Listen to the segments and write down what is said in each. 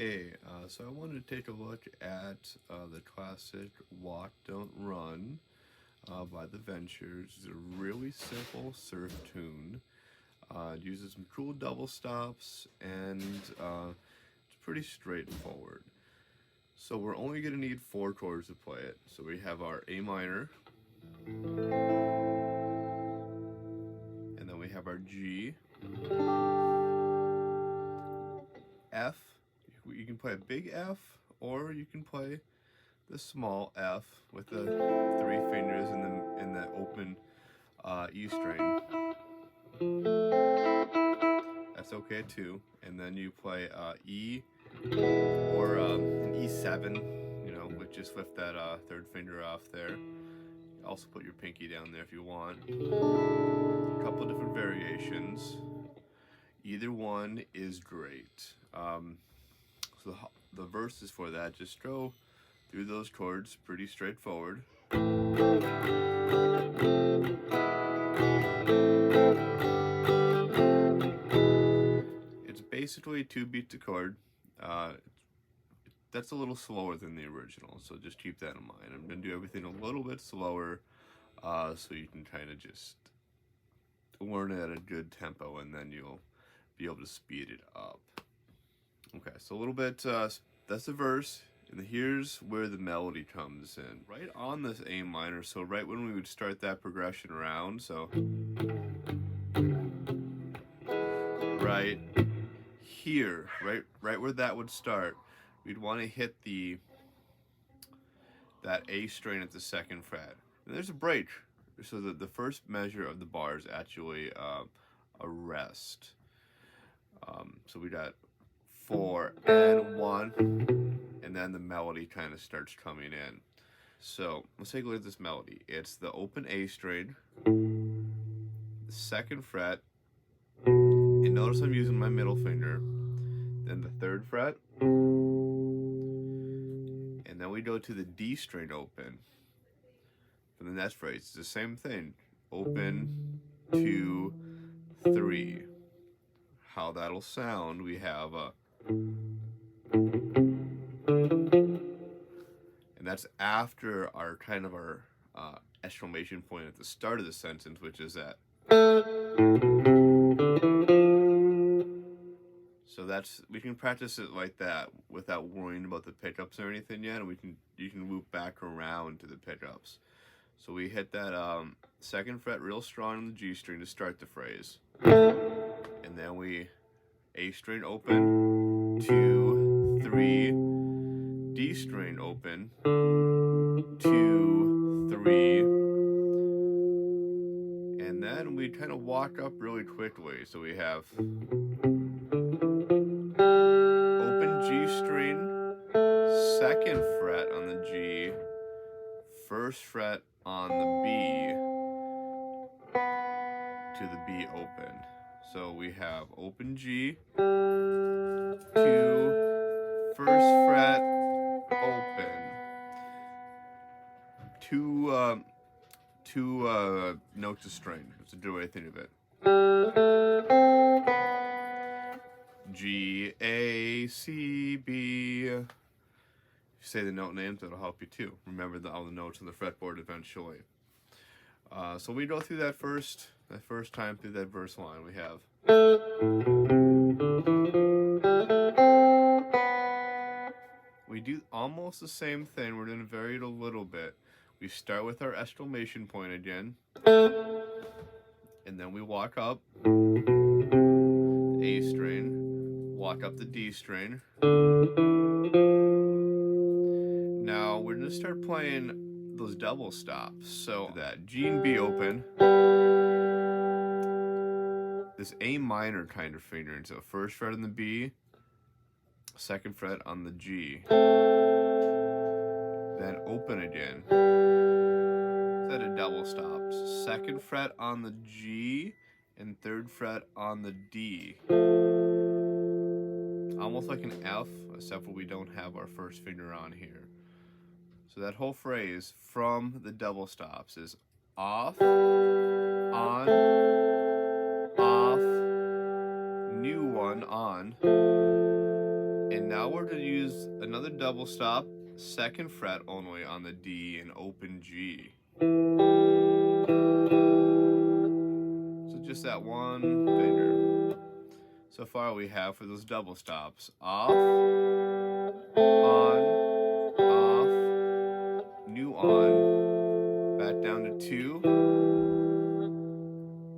Hey, so I wanted to take a look at the classic Walk Don't Run by the Ventures. It's a really simple surf tune. It uses some cool double stops and it's pretty straightforward. So we're only going to need 4 chords to play it. So we have our A minor, and then we have our G, F. You can play a big F, or you can play the small F with the 3 fingers in the open E string. That's okay too. And then you play E or an E7, which just lift that 3rd finger off there. Also put your pinky down there if you want. A couple different variations. Either one is great. So the verses for that, just go through those chords, pretty straightforward. It's basically 2 beats a chord. That's a little slower than the original, so just keep that in mind. I'm going to do everything a little bit slower so you can kind of just learn it at a good tempo, and then you'll be able to speed it up. Okay, so a little bit, that's the verse, and here's where the melody comes in. Right on this A minor, so right when we would start that progression around, so right here, right where that would start, we'd want to hit that A string at the 2nd fret. And there's a break, so that the first measure of the bar is actually a rest. So we got 4 and 1, and then the melody kind of starts coming in. So let's take a look at this melody. It's the open A string, the 2nd fret, and notice I'm using my middle finger, then the 3rd fret, and then we go to the D string open. For the next phrase, it's the same thing. Open, 2, 3. How that'll sound, we have a, and that's after our exclamation point at the start of the sentence, which is that. So we can practice it like that without worrying about the pickups or anything yet, and you can loop back around to the pickups. So we hit that 2nd fret real strong on the G string to start the phrase, and then we A string open, 2, 3, D string open, 2, 3, and then we kind of walk up really quickly. So we have open G string, 2nd fret on the G, 1st fret on the B to the B open. So we have open G, 2, 1st fret, open. Two notes of string. That's a good way to think of it. G, A, C, B. If you say the note names, that'll help you too. Remember all the notes on the fretboard eventually. So we go through that first time through that verse line. We have we do almost the same thing. We're going to vary it a little bit. We start with our exclamation point again, and then we walk up the A string, walk up the D string. Now we're going to start playing those double stops. So that G and B open, this A minor kind of fingering. So 1st fret on the B, 2nd fret on the G, then open again. Set of double stops. 2nd fret on the G and 3rd fret on the D. Almost like an F, except for we don't have our 1st finger on here. So that whole phrase from the double stops is off, on, off, new one, on, And now we're going to use another double stop, 2nd fret only on the D and open G. So just that one finger. So far we have for those double stops, off, on, off, new on, back down to 2.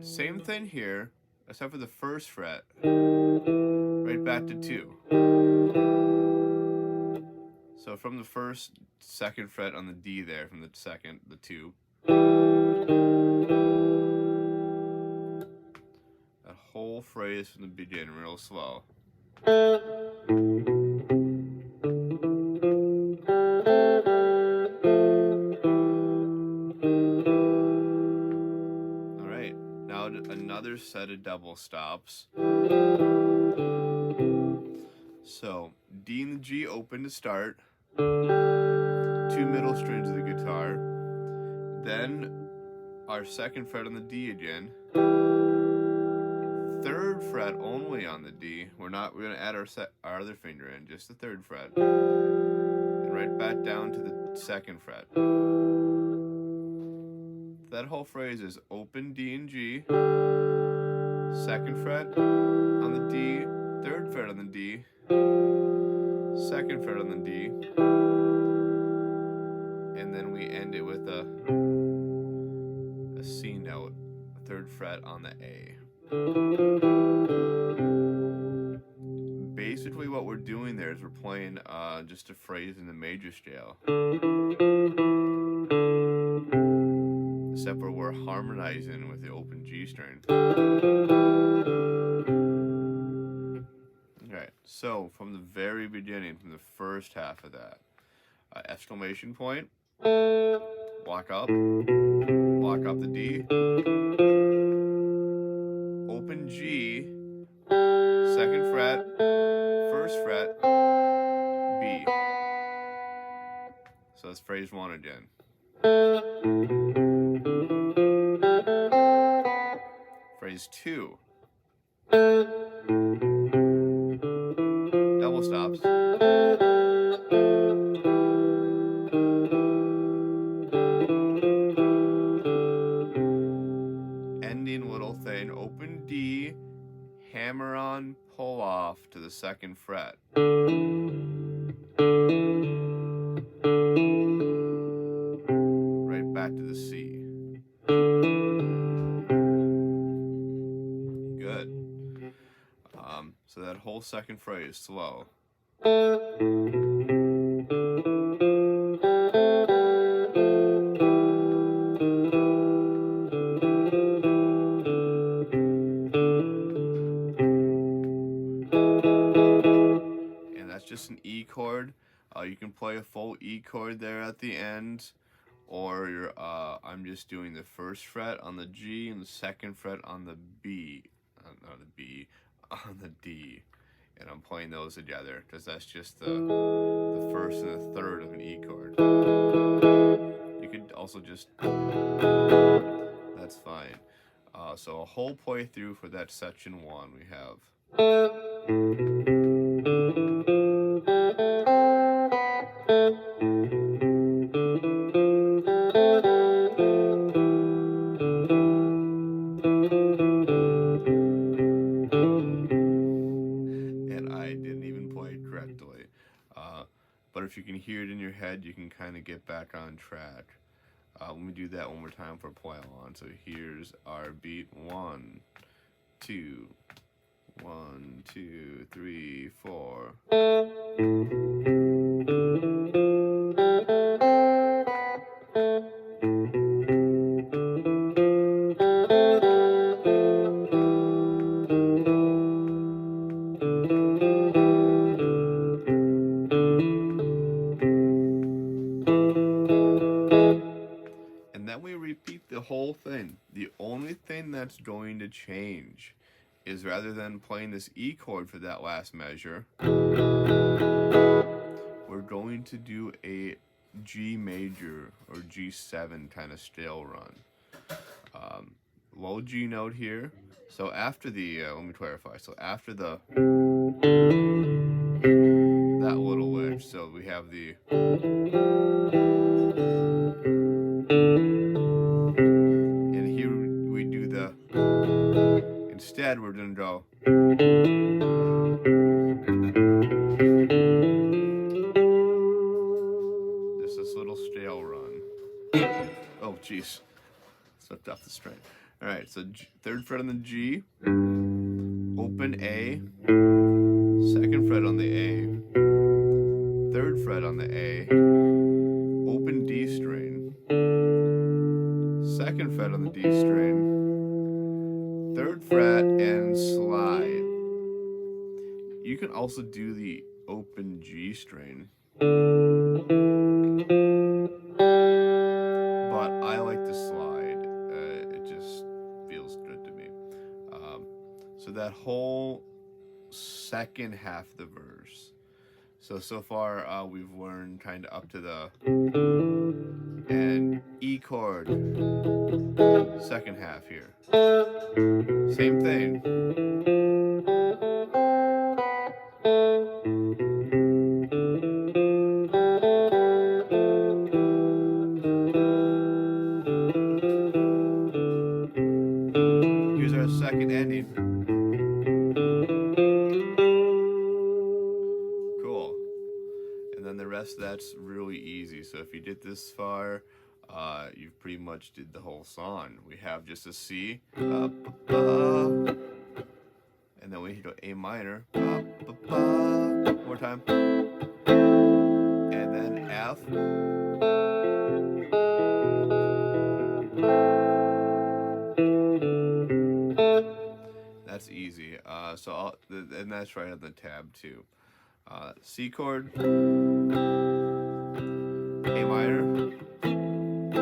Same thing here, except for the 1st fret, right back to 2. So from the 1st, 2nd fret on the D there, from the 2nd, the 2. That whole phrase from the beginning, real slow. Alright, now another set of double stops. So, D and the G open to start, 2 middle strings of the guitar, then our 2nd fret on the D again, 3rd fret only on the D. We're going to add our other finger in, just the 3rd fret, and right back down to the 2nd fret. That whole phrase is open D and G, 2nd fret on the D, 3rd fret on the D, 2nd fret on the D, and then we end it with a C note, 3rd fret on the A. Basically what we're doing there is we're playing just a phrase in the major scale, except for we're harmonizing with the open G string. Alright, so from the very beginning, from the 1st half of that, exclamation point, block up the D, open G, 2nd fret, 1st fret, B. So that's phrase 1 again. Phrase 2. Double stops. Ending little thing, open D, hammer on, pull off to the 2nd fret. Right back to the C. Good. So that whole 2nd phrase, slow. And that's just an E chord. You can play a full E chord there at the end, or I'm just doing the 1st fret on the G and the 2nd fret on the B, not the B, on the D, and I'm playing those together because that's just the 1st and the 3rd of an E chord. You could also just, that's fine. So a whole play through for that section 1 we have. But if you can hear it in your head, you can kind of get back on track. Let me do that one more time for play along. So here's our beat. 1, 2, 1, 2, 3, 4. And then we repeat the whole thing. The only thing that's going to change is rather than playing this E chord for that last measure, we're going to do a G major or G7 kind of scale run. Low G note here. So after the, let me clarify. So after the we have the and here we do the instead we're gonna go just this little scale run. Oh jeez, slipped off the string. All right, so third fret on the G, open A, second fret on the A, third fret on the A, open D string, second fret on the D string, third fret, and slide. You can also do the open G string, but I like to slide. It just feels good to me. So that whole second half of the verse. So far we've learned kind of up to the and E chord, second half here. Same thing. Here's our second ending. Cool. And then the rest of that's really easy. So if you did this far, you've pretty much did the whole song. We have just a C, and then we go A minor, one more time, and then F, that's easy. And that's right on the tab too. C chord, A minor, and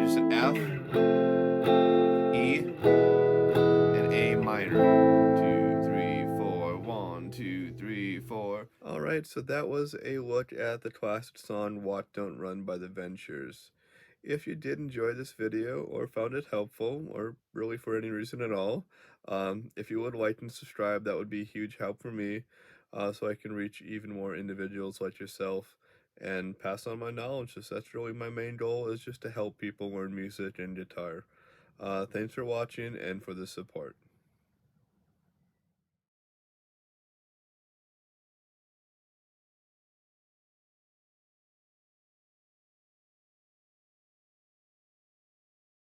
just an F, E, and A minor. 2, 3, 4, 1, 2, 3, 4. Alright, so that was a look at the classic song Walk Don't Run by the Ventures. If you did enjoy this video or found it helpful, or really for any reason at all, if you would like and subscribe, that would be a huge help for me, so I can reach even more individuals like yourself and pass on my knowledge. Just that's really my main goal, is just to help people learn music and guitar. Thanks for watching and for the support.